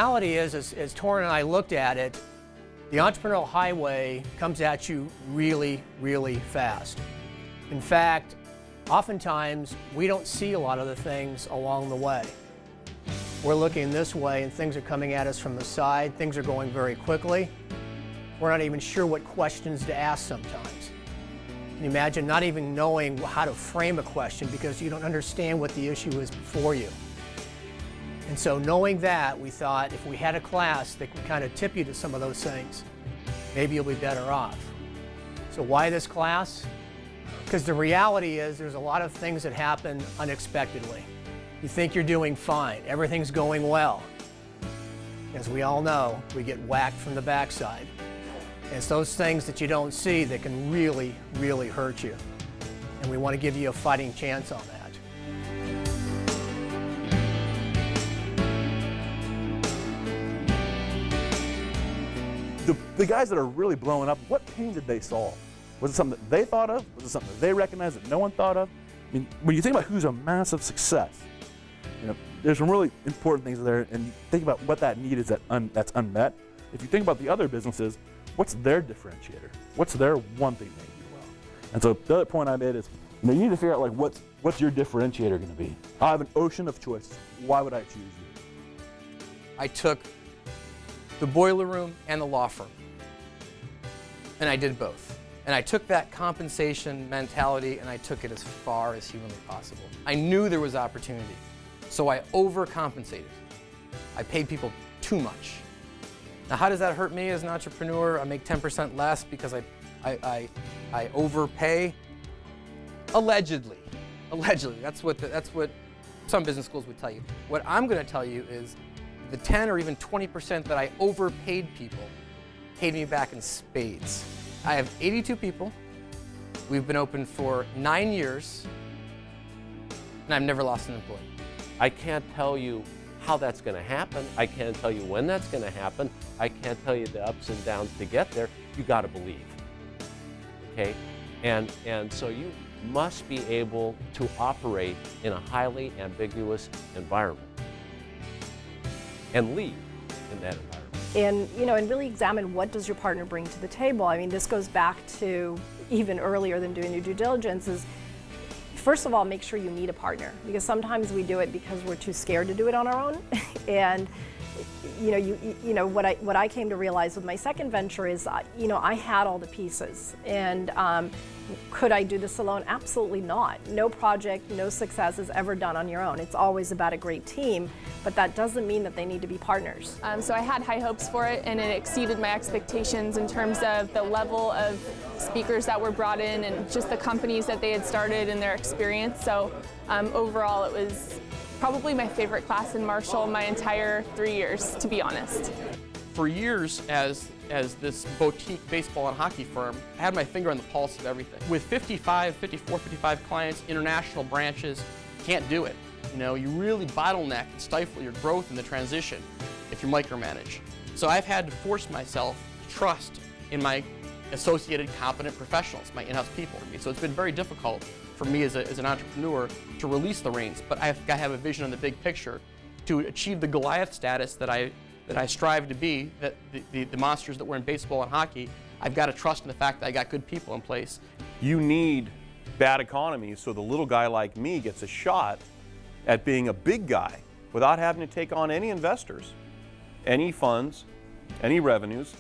reality is, as Torrin and I looked at it, the entrepreneurial highway comes at you really, really fast. In fact, oftentimes we don't see a lot of the things along the way. We're looking this way and things are coming at us from the side, things are going very quickly. We're not even sure what questions to ask sometimes. Can you imagine not even knowing how to frame a question because you don't understand what the issue is before you? And so knowing that, we thought if we had a class that could kind of tip you to some of those things, maybe you'll be better off. So why this class? Because the reality is there's a lot of things that happen unexpectedly. You think you're doing fine, everything's going well. As we all know, we get whacked from the backside. And it's those things that you don't see that can really, really hurt you. And we want to give you a fighting chance on that. The guys that are really blowing up, what pain did they solve? Was it something that they thought of? Was it something that they recognized that no one thought of? I mean, when you think about who's a massive success, you know, there's some really important things there, and you think about what that need is that's unmet. If you think about the other businesses, what's their differentiator? What's their one thing they do well? And so the other point I made is, you need to figure out like what's your differentiator going to be. I have an ocean of choices. Why would I choose you? I took the boiler room and the law firm, and I did both. And I took that compensation mentality and I took it as far as humanly possible. I knew there was opportunity, so I overcompensated. I paid people too much. Now, how does that hurt me as an entrepreneur? I make 10% less because I overpay. Allegedly, that's what some business schools would tell you. What I'm going to tell you is the 10 or even 20% that I overpaid people paid me back in spades. I have 82 people. We've been open for 9 years, and I've never lost an employee. I can't tell you how that's going to happen. I can't tell you when that's going to happen. I can't tell you the ups and downs to get there. You got to believe, okay? And so you must be able to operate in a highly ambiguous environment and lead in that environment. And, and really examine what does your partner bring to the table. I mean, this goes back to even earlier than doing your due diligence is, first of all, make sure you need a partner, because sometimes we do it because we're too scared to do it on our own. And what I came to realize with my second venture is, I had all the pieces, and could I do this alone? Absolutely not. No project, no success is ever done on your own. It's always about a great team, but that doesn't mean that they need to be partners. So I had high hopes for it, and it exceeded my expectations in terms of the level of speakers that were brought in and just the companies that they had started and their experience. So overall, it was probably my favorite class in Marshall my entire 3 years, to be honest. For years, as this boutique baseball and hockey firm, I had my finger on the pulse of everything. With 55 clients, international branches, can't do it. You really bottleneck and stifle your growth in the transition if you micromanage. So I've had to force myself to trust in my associated competent professionals, my in-house people. So it's been very difficult for me as an entrepreneur to release the reins, but I've got to have a vision on the big picture to achieve the Goliath status that I strive to be, that the monsters that were in baseball and hockey. I've got to trust in the fact that I got good people in place. You need bad economies so the little guy like me gets a shot at being a big guy without having to take on any investors, any funds, any revenues.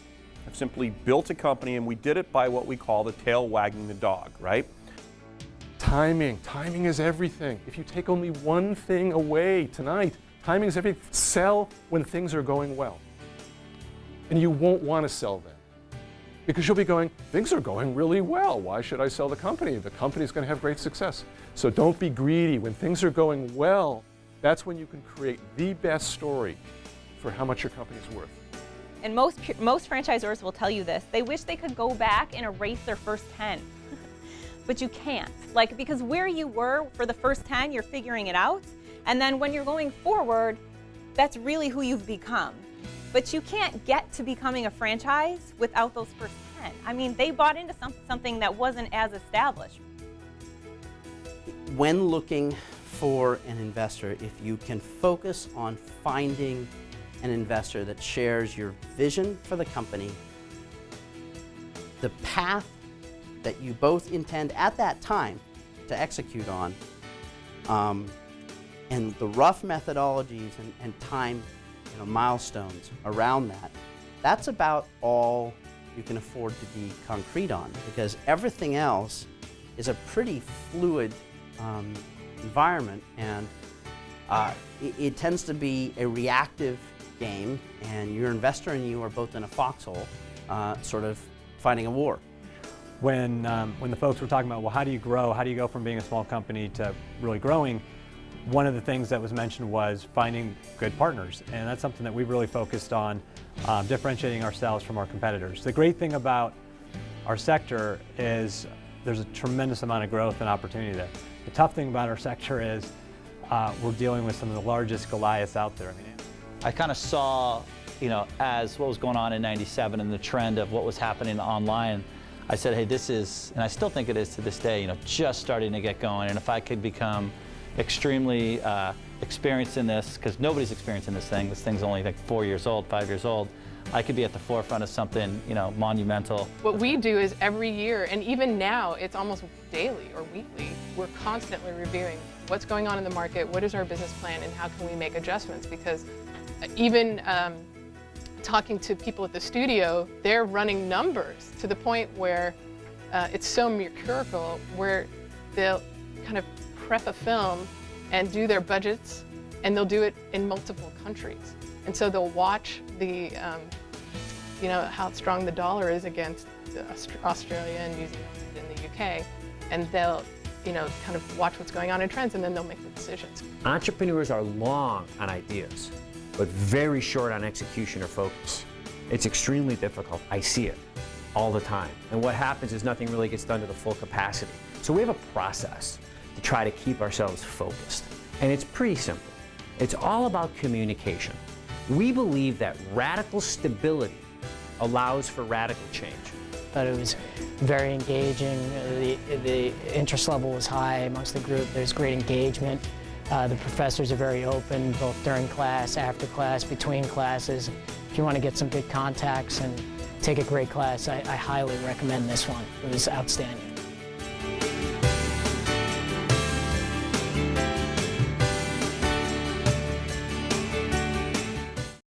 I've simply built a company, and we did it by what we call the tail wagging the dog, right? Timing is everything. If you take only one thing away tonight, timing is everything. Sell when things are going well. And you won't want to sell then, because you'll be going, things are going really well. Why should I sell the company? The company's going to have great success. So don't be greedy. When things are going well, that's when you can create the best story for how much your company's worth. And most franchisors will tell you this. They wish they could go back and erase their first 10. But you can't. Because where you were for the first 10, you're figuring it out. And then when you're going forward, that's really who you've become. But you can't get to becoming a franchise without those first 10. I mean, they bought into something that wasn't as established. When looking for an investor, if you can focus on finding an investor that shares your vision for the company, the path that you both intend at that time to execute on, and the rough methodologies and time milestones around that, that's about all you can afford to be concrete on, because everything else is a pretty fluid environment, and it tends to be a reactive game, and your investor and you are both in a foxhole, sort of fighting a war. When the folks were talking about, well, how do you grow? How do you go from being a small company to really growing? One of the things that was mentioned was finding good partners, and that's something that we've really focused on, differentiating ourselves from our competitors. The great thing about our sector is there's a tremendous amount of growth and opportunity there. The tough thing about our sector is we're dealing with some of the largest Goliaths out there. I kind of saw, as what was going on in '97 and the trend of what was happening online. I said, hey, this is, and I still think it is to this day, just starting to get going. And if I could become extremely experienced in this, because nobody's experienced in this thing's only like 4 years old, 5 years old, I could be at the forefront of something, monumental. What we do is every year, and even now, it's almost daily or weekly, we're constantly reviewing what's going on in the market, what is our business plan, and how can we make adjustments, because even talking to people at the studio, they're running numbers to the point where it's so mercurial, where they'll kind of prep a film and do their budgets, and they'll do it in multiple countries. And so they'll watch the, how strong the dollar is against Australia and New Zealand and the UK, and they'll, kind of watch what's going on in trends, and then they'll make the decisions. Entrepreneurs are long on ideas, but very short on execution or focus. It's extremely difficult. I see it all the time. And what happens is nothing really gets done to the full capacity. So we have a process to try to keep ourselves focused. And it's pretty simple. It's all about communication. We believe that radical stability allows for radical change. But it was very engaging. The interest level was high amongst the group. There's great engagement. The professors are very open, both during class, after class, between classes. If you want to get some good contacts and take a great class, I highly recommend this one. It was outstanding.